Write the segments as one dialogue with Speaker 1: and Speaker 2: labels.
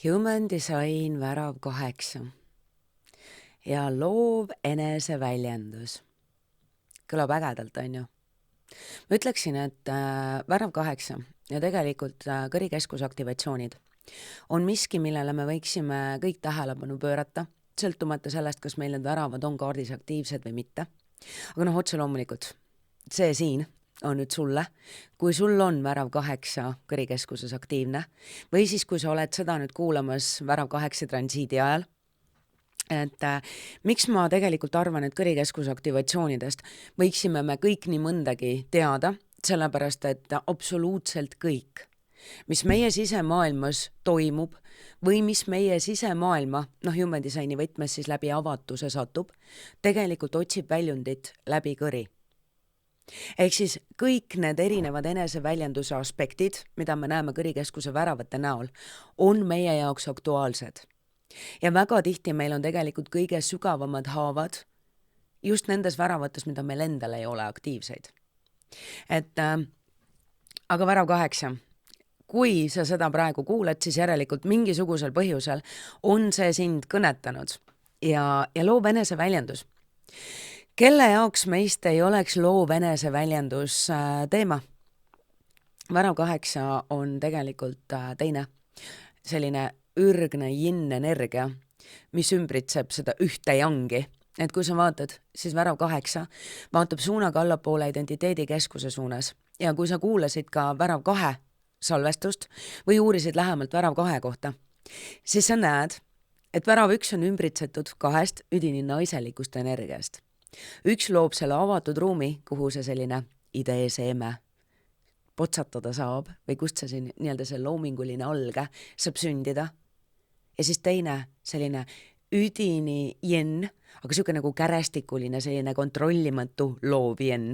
Speaker 1: Human Design värav 8 ja loov eneseväljendus. Kõlab ägedalt, on ju? Ma ütleksin, et värav 8 ja tegelikult kõrikeskusaktivatsioonid on miski, millele me võiksime kõik tähelepanu pöörata, sõltumata sellest, kas meil need väravad on kaardis aktiivsed või mitte. Aga otse loomulikult, see siin on nüüd sulle, kui sul on värav 8 kõrikeskuses aktiivne või siis kui sa oled seda nüüd kuulamas värav 8 transiidi ajal, et miks ma tegelikult arvan, et kõrikeskuse aktivatsioonidest võiksime me kõik nii mõndagi teada, sellepärast et absoluutselt kõik, mis meie sisemaailmas toimub või mis meie sisemaailma, Human Designi võtmes siis läbi avatuse satub, tegelikult otsib väljundit läbi kõri. Ehk siis kõik need erinevad eneseväljenduse aspektid, mida me näeme kõrikeskuse väravate näol, on meie jaoks aktuaalsed. Ja väga tihti meil on tegelikult kõige sügavamad haavad just nendes väravates, mida meil endal ei ole aktiivseid. Aga värav 8, kui sa seda praegu kuuled, siis järelikult mingisugusel põhjusel on see sind kõnetanud ja loov eneseväljendus. Kelle jaoks meist ei oleks loov eneseväljendus teema? Värav 8 on tegelikult teine selline ürgne yin-energia, mis ümbritseb seda ühte jangi. Et kui sa vaatad, siis värav 8 vaatab suunaga allapoole identiteedikeskuse suunas. Ja kui sa kuulasid ka värav 2 salvestust või uurisid lähemalt värav 2 kohta, siis sa näed, et värav 1 on ümbritsetud 2 üdini naiselikust energiast. 1 loob selle avatud ruumi, kuhu see selline ideeseeme potsatada saab või kust see nii-öelda see loominguline alge saab sündida. Ja siis teine selline üdini jen, aga siuke nagu kärestikuline, selline kontrollimatu loov jen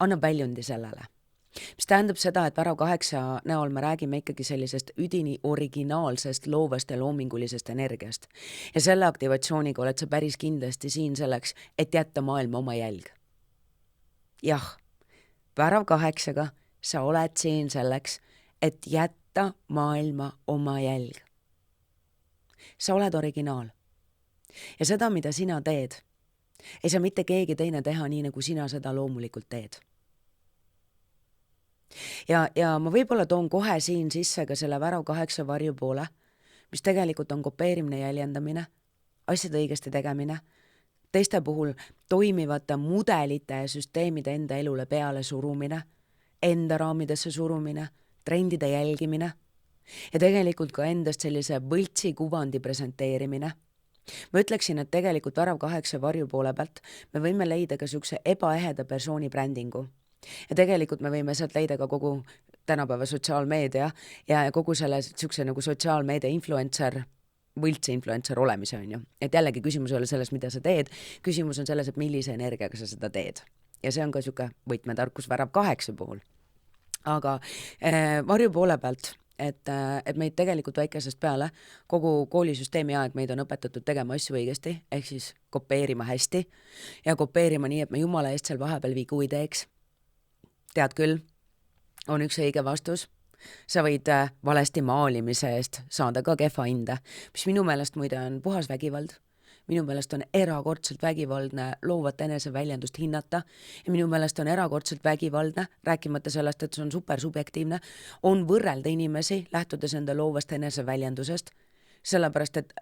Speaker 1: annab väljundi sellele. Mis tähendab seda, et värav 8 näol me räägime ikkagi sellisest üdini originaalsest loovast ja loomingulisest energiast. Ja selle aktivatsiooniga oled sa päris kindlasti siin selleks, et jätta maailma oma jälg. Jah, värav 8-ga sa oled siin selleks, et jätta maailma oma jälg. Sa oled originaal. Ja seda, mida sina teed, ei saa mitte keegi teine teha nii, nagu sina seda loomulikult teed. Ja ma võib-olla toon kohe siin sisse ka selle värav 8 varju poole, mis tegelikult on kopeerimine ja jäljendamine, asjade õigesti tegemine, teiste puhul toimivate mudelite ja süsteemide enda elule peale surumine, enda raamidesse surumine, trendide jälgimine ja tegelikult ka endast sellise võltsi kuvandi presenteerimine. Ma ütleksin, et tegelikult värav 8 varju poole pealt me võime leida ka siukse ebaeheda persooni brändingu. Ja tegelikult me võime sealt leida ka kogu tänapäeva sotsiaalmeedia ja kogu selle siukse nagu sotsiaalmeedia influencer, võltsi influencer olemise on ju. Et jällegi küsimus ei ole selles, mida sa teed, küsimus on selles, et millise energiaga sa seda teed. Ja see on ka siuke võtmetarkus värav 8 puhul. Aga varju poole pealt, et meid tegelikult väikesest peale, kogu koolisüsteemi aeg meid on õpetatud tegema asju õigesti, ehk siis kopeerima hästi ja kopeerima nii, et me jumala eest seal vahepeal vigu ei teeks. Tead küll, on üks õige vastus. Sa võid valesti maalimise eest saada ka kehva hinde, mis minu meelest muide on puhas vägivald. Minu meelest on erakordselt vägivaldne loovat eneseväljendust hinnata ja minu meelest on erakordselt vägivaldne, rääkimata sellest, et see on super subjektiivne, on võrrelda inimesi lähtudes enda loovast eneseväljendusest, sellepärast et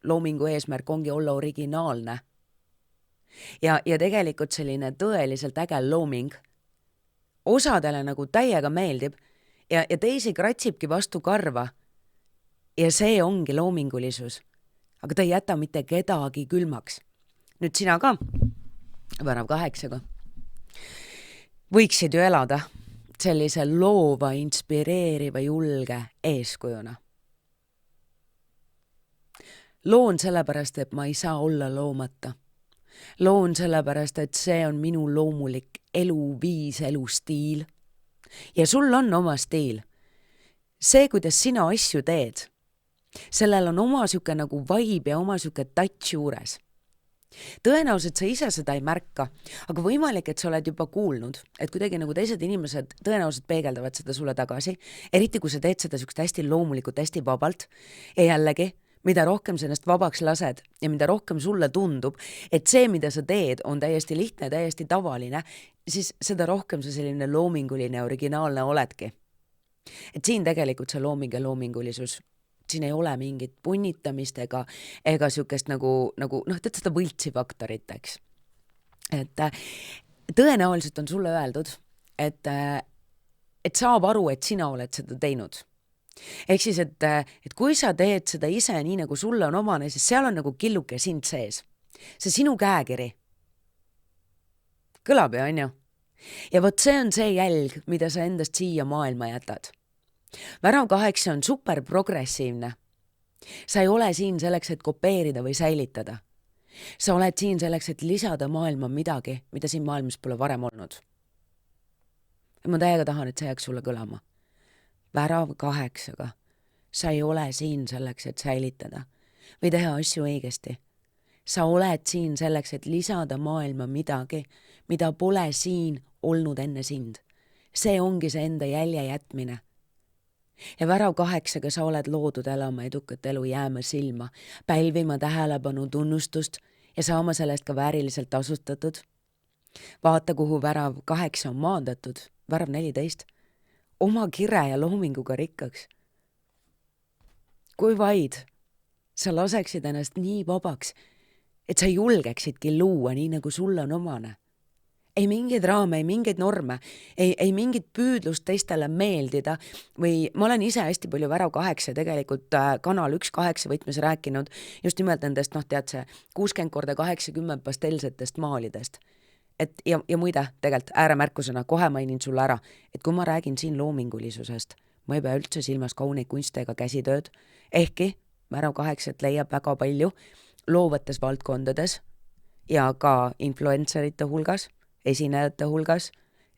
Speaker 1: loomingu eesmärk ongi olla originaalne. Ja tegelikult selline tõeliselt äge looming osadele nagu täiega meeldib ja teisi kratsibki vastu karva ja see ongi loomingulisus. Aga ta ei jäta mitte kedagi külmaks. Nüüd sina ka, värav 8-ga, võiksid ju elada sellise loova, inspireeriva, julge eeskujuna. Loon sellepärast, et ma ei saa olla loomata. Loon sellepärast, et see on minu loomulik eluviis, elustiil. Ja sul on oma stiil. See, kuidas sina asju teed, sellel on oma siuke nagu vibe ja oma siuke touch juures. tõenäoliselt sa ise seda ei märka, aga võimalik, et sa oled juba kuulnud, et kuidagi nagu teised inimesed tõenäoliselt peegeldavad seda sulle tagasi, eriti kui sa teed seda niisugust hästi loomulikult, hästi vabalt. Ja jällegi, mida rohkem sa ennast vabaks lased ja mida rohkem sulle tundub, et see, mida sa teed, on täiesti lihtne, täiesti tavaline, siis seda rohkem sa selline loominguline, originaalne oledki. Et siin tegelikult see looming ja loomingulisus, siin ei ole mingit punnitamist ega siukest nagu tead seda võltsi faktorit, eks. Et tõenäoliselt on sulle öeldud, et saab aru, et sina oled seda teinud. Ehk siis, et kui sa teed seda ise nii, nagu sulle on omane, siis seal on nagu killuke sind sees. See sinu käekiri. Kõlab ju, on ju? Ja vot see on see jälg, mida sa endast siia maailma jätad. Värav 8 on super progressiivne. Sa ei ole siin selleks, et kopeerida või säilitada. Sa oled siin selleks, et lisada maailma midagi, mida siin maailmas pole varem olnud. Ja ma täiega tahan, et see jääks sulle kõlama. Värav 8-ga. Sa ei ole siin selleks, et säilitada või teha asju õigesti. Sa oled siin selleks, et lisada maailma midagi, mida pole siin olnud enne sind. See ongi see enda jälje jätmine. Ja värav 8-ga sa oled loodud elama edukat elu, jääma silma, pälvima tähelepanu, tunnustust ja saama sellest ka vääriliselt tasustatud. Vaata, kuhu värav 8 on maandatud, värav 14, oma kire ja loominguga rikkaks. Kui vaid sa laseksid ennast nii vabaks, et sa julgeksidki luua nii, nagu sulle on omane. Ei mingeid raame, ei mingeid norme, ei mingit püüdlust teistele meeldida või ma olen ise hästi palju värav 8 tegelikult kanal 1-8 võtmes rääkinud just nimelt nendest, tead see 60x80 pastelsetest maalidest. Ja muide, tegelikult ääremärkusena kohe mainin sulle ära, et kui ma räägin siin loomingulisusest, ma ei pea üldse silmas kauneid kunste ega käsitööd, ehkki värav 8 leiab väga palju loovates valdkondades ja ka influencerite hulgas, esinejate hulgas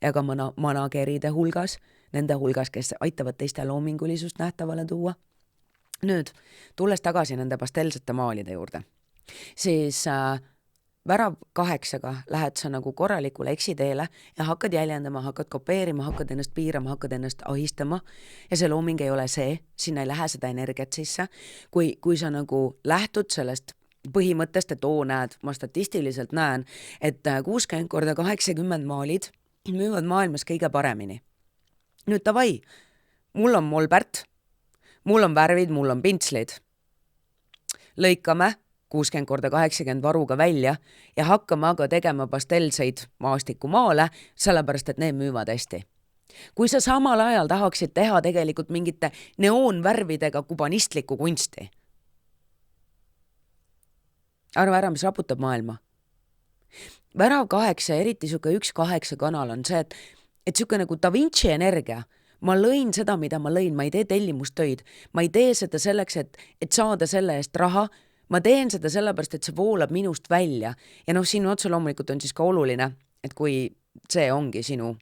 Speaker 1: ja ka manageride hulgas, nende hulgas, kes aitavad teiste loomingulisust nähtavale tuua. Nüüd, tulles tagasi nende pastelsete maalide juurde, siis värav 8-ga lähed sa nagu korralikule eksiteele ja hakkad jäljendama, hakkad kopeerima, hakkad ennast piirama, hakkad ennast ahistama ja see looming ei ole see, sinna ei lähe seda energiat sisse. Kui sa nagu lähtud sellest põhimõttest, et näed, ma statistiliselt näen, et 60x80 maalid müüvad maailmas kõige paremini. Nüüd tavai, mul on molbärt, mul on värvid, mul on pintslid. Lõikame 60x80 varuga välja ja hakkame aga tegema pastelseid maastikumaale, sellepärast, et need müüvad hästi. Kui sa samal ajal tahaksid teha tegelikult mingite neoonvärvidega kubanistlikku kunsti, arva ära, mis raputab maailma. Värav 8, eriti siuke 1-8 kanal on see, et siuke nagu Da Vinci energia. Ma lõin seda, mida ma lõin, ma ei tee tellimustöid. Ma ei tee seda selleks, et saada selle eest raha. Ma teen seda sellepärast, et see voolab minust välja. Ja siin otsa loomulikult on siis ka oluline, et kui see ongi sinu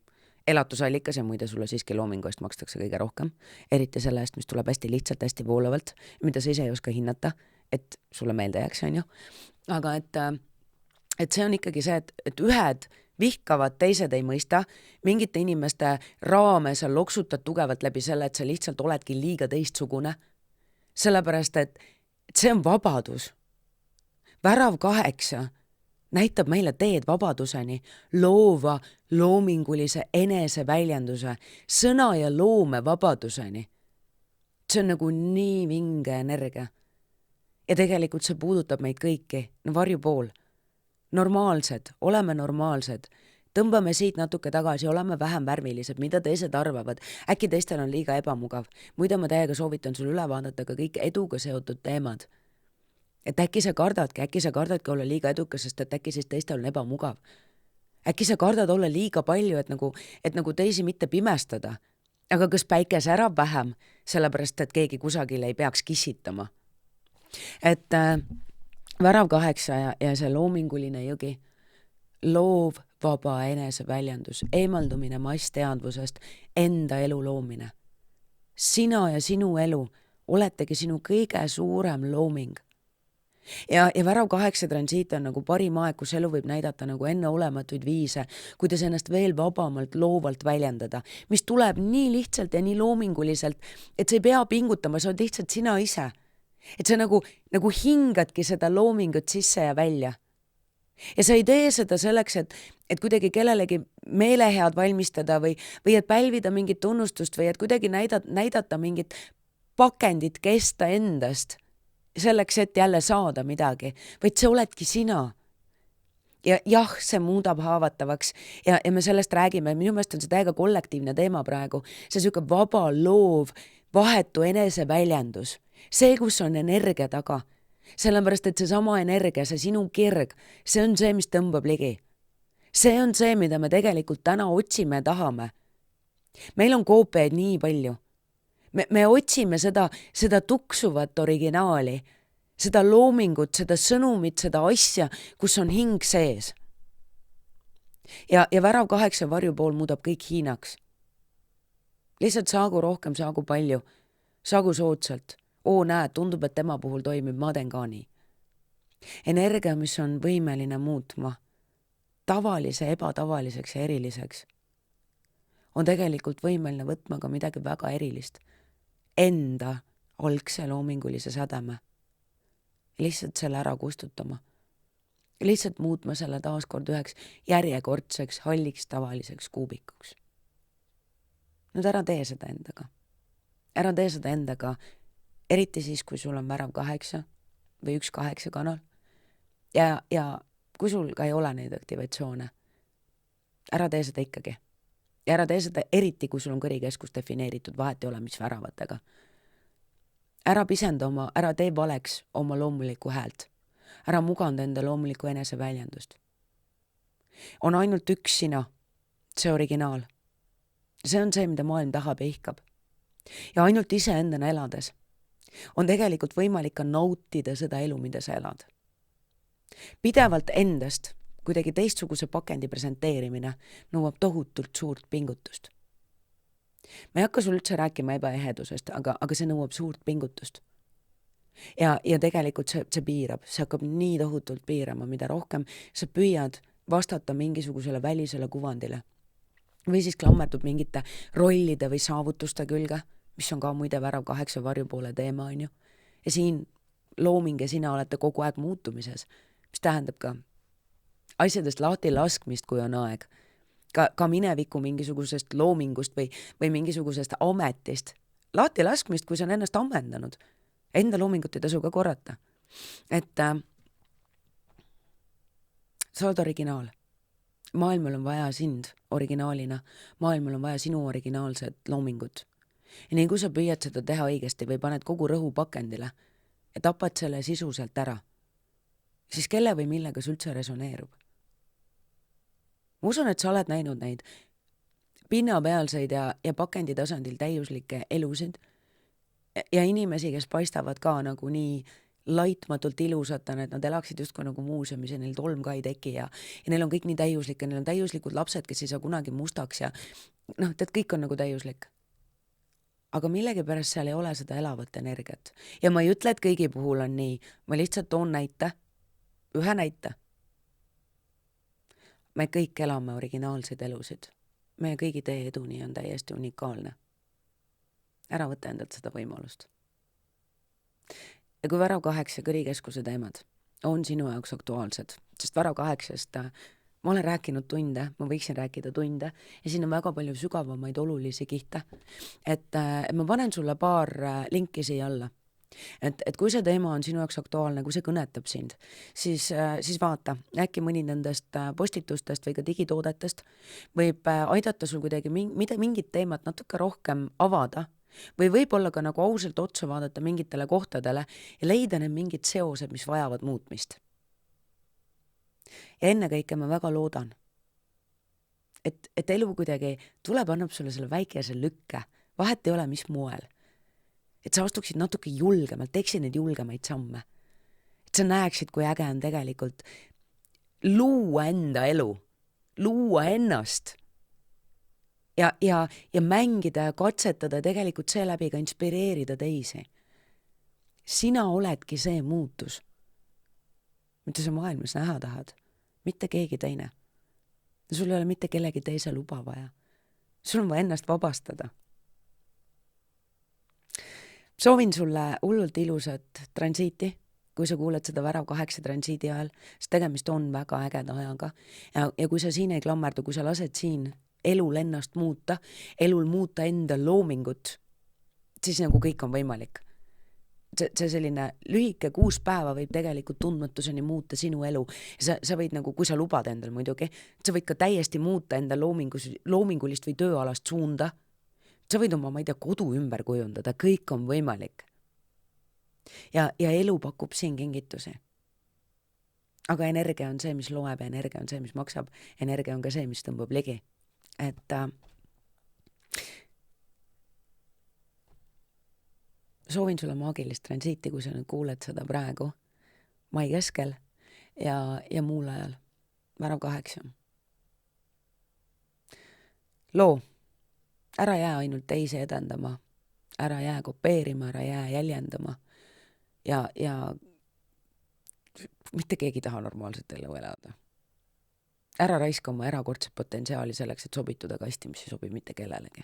Speaker 1: elatusalikas ja muide sulle siiski loomingu eest makstakse kõige rohkem, eriti selle eest, mis tuleb hästi lihtsalt, hästi voolavalt, mida sa ise ei oska hinnata, et sulle meelde jääks, on ju. Aga et see on ikkagi see, et ühed vihkavad, teised ei mõista, mingite inimeste raame sa loksutad tugevalt läbi selle, et sa lihtsalt oledki liiga teistsugune. Sellepärast, et see on vabadus. Värav 8 näitab meile teed vabaduseni, loova, loomingulise eneseväljenduse, sõna ja loome vabaduseni. See on nagu nii vinge energia. Ja tegelikult see puudutab meid kõiki, varjupool. Normaalsed, oleme normaalsed. Tõmbame siit natuke tagasi, oleme vähem värvilised, mida teised arvavad. Äkki teistel on liiga ebamugav. Muide ma täiega soovitan sul üle vaadata ka kõik eduga seotud teemad. Et äkki sa kardadki olla liiga edukas, sest et äkki siis teistel on ebamugav. Äkki sa kardad olla liiga palju, et nagu teisi mitte pimestada. Aga kas päike särab vähem, sellepärast et keegi kusagil ei peaks kissitama. Et värav 8 ja see loominguline jõgi, loov, vaba eneseväljendus, eemaldumine massteadvusest, enda elu loomine. Sina ja sinu elu oletegi sinu kõige suurem looming. ja värav 8 transiit on nagu parim aeg, kus elu võib näidata nagu enneolematuid viise, kuidas ennast veel vabamalt, loovalt väljendada, mis tuleb nii lihtsalt ja nii loominguliselt, et sa ei pea pingutama, sa oled lihtsalt sina ise. Et sa nagu hingadki seda loomingut sisse ja välja. Ja sa ei tee seda selleks, et kuidagi kellelegi meelehead valmistada või et pälvida mingit tunnustust või et kuidagi näidata mingit pakendit kesta endast selleks, et jälle saada midagi, vaid see oledki sina. Ja jah, see muudab haavatavaks ja me sellest räägime, minu meelest on see täiega kollektiivne teema praegu, see siuke vaba, loov, vahetu eneseväljendus, see, kus on energia taga, sellepärast, et see sama energia, see sinu kirg, see on see, mis tõmbab ligi. See on see, mida me tegelikult täna otsime ja tahame. Meil on koopiaid nii palju. Me otsime seda tuksuvat originaali, seda loomingut, seda sõnumit, seda asja, kus on hing sees. Ja värav 8 varjupool muudab kõik hiinaks. Lihtsalt saagu rohkem, saagu palju, saagu soodsalt. Näed, tundub, et tema puhul toimib, ma teen ka nii. Energia, mis on võimeline muutma tavalise ebatavaliseks ja eriliseks, on tegelikult võimeline võtma ka midagi väga erilist. Enda algse loomingulise sädeme. Lihtsalt selle ära kustutama. Lihtsalt muutma selle taaskord üheks järjekordseks, halliks, tavaliseks kuubikuks. Nüüd ära tee seda endaga. Ära tee seda endaga, eriti siis, kui sul on värav 8 või 1-8 kanal. Ja kui sul ka ei ole neid aktivatsioone, ära tee seda ikkagi. Ja ära tee seda eriti, kui sul on kõrikeskus defineeritud, vahet ei ole, mis väravatega. Ära pisenda ära tee valeks oma loomulikku häält. Ära muganda enda loomulikku eneseväljendust. On ainult üks sina, see originaal. See on see, mida maailm tahab ja ihkab. Ja ainult ise endana elades on tegelikult võimalik ka nautida seda elu, mida sa elad. Pidevalt endast kuidagi teistsuguse pakendi presenteerimine nõuab tohutult suurt pingutust. Ma ei hakka sul üldse rääkima ebaehedusest, aga see nõuab suurt pingutust. Ja tegelikult see piirab, see hakkab nii tohutult piirama, mida rohkem sa püüad vastata mingisugusele välisele kuvandile. Või siis klammerdub mingite rollide või saavutuste külge, mis on ka muide värav 8 varjupoole teema, on ju. Ja siin looming ja sina olete kogu aeg muutumises, mis tähendab ka asjadest lahti laskmist, kui on aeg. Ka mineviku mingisugusest loomingust või mingisugusest ametist. Lahti laskmist, kui see on ennast ammendanud. Enda loomingut ei tasu ka korrata. Et sa oled originaal. Maailmal on vaja sind originaalina. Maailmal on vaja sinu originaalset loomingut. Ja nii kui sa püüad seda teha õigesti või paned kogu rõhu pakendile ja tapad selle sisuselt ära, siis kelle või millega see üldse resoneerub? Ma usun, et sa oled näinud neid pinnapealseid ja pakendi tasandil täiuslikke elusid ja inimesi, kes paistavad ka nagu nii laitmatult ilusatena, et nad elaksid justkui nagu muuseumis ja neil tolm ka ei teki ja neil on kõik nii täiuslik ja neil on täiuslikud lapsed, kes ei saa kunagi mustaks ja tead, kõik on nagu täiuslik. Aga millegipärast seal ei ole seda elavat energiat. Ja ma ei ütle, et kõigi puhul on nii. Ma lihtsalt toon näite. Ühe näite. Me kõik elame originaalseid elusid. Meie kõigi tee eduni on täiesti unikaalne. Ära võta endalt seda võimalust. Ja kui värav 8 kõrikeskuse teemad on sinu jaoks aktuaalsed, sest värav 8-st ma olen rääkinud tunde, ma võiksin rääkida tunde ja siin on väga palju sügavamaid olulisi kihte. Et ma panen sulle paar linki siia alla. Et kui see teema on sinu jaoks aktuaalne, kui see kõnetab sind, siis vaata, äkki mõni nendest postitustest või ka digitoodetest võib aidata sul kuidagi mingit teemat natuke rohkem avada või võib-olla ka nagu ausalt otsa vaadata mingitele kohtadele ja leida need mingid seosed, mis vajavad muutmist. Ja ennekõike ma väga loodan, et elu kuidagi tuleb, annab sulle selle väikese lükke, vahet ei ole, mis moel. Et sa astuksid natuke julgemalt, teeksid neid julgemaid samme. Et sa näeksid, kui äge on tegelikult luua enda elu, luua ennast ja mängida ja katsetada tegelikult seeläbi ka inspireerida teisi. Sina oledki see muutus, mida sa maailmas näha tahad, mitte keegi teine. Sul ei ole mitte kellegi teise luba vaja. Sul on vaja ennast vabastada. Soovin sulle hullult ilusat transiiti, kui sa kuuled seda Värav 8 transiidi ajal, sest tegemist on väga ägeda ajaga. Ja kui sa siin ei klammerdu, kui sa lased siin elul ennast muuta, elul muuta enda loomingut, siis nagu kõik on võimalik. See selline lühike 6 päeva võib tegelikult tundmatuseni muuta sinu elu. Ja sa võid nagu, kui sa lubad endal muidugi, sa võid ka täiesti muuta enda loomingulist või tööalast suunda. Sa võid oma, ma ei tea, kodu ümber kujundada, kõik on võimalik. Ja elu pakub siin kingitusi. Aga energia on see, mis loeb, ja energia on see, mis maksab. Energia on ka see, mis tõmbab ligi. Et soovin sulle maagilist transiiti, kui sa nüüd kuuled seda praegu mai keskel ja muul ajal. Värav 8. Loo, ära jää ainult teisi edendama, ära jää kopeerima, ära jää jäljendama ja mitte keegi ei taha normaalset elu elada. Ära raiska oma erakordset potentsiaali selleks, et sobituda kasti, mis ei sobi mitte kellelegi.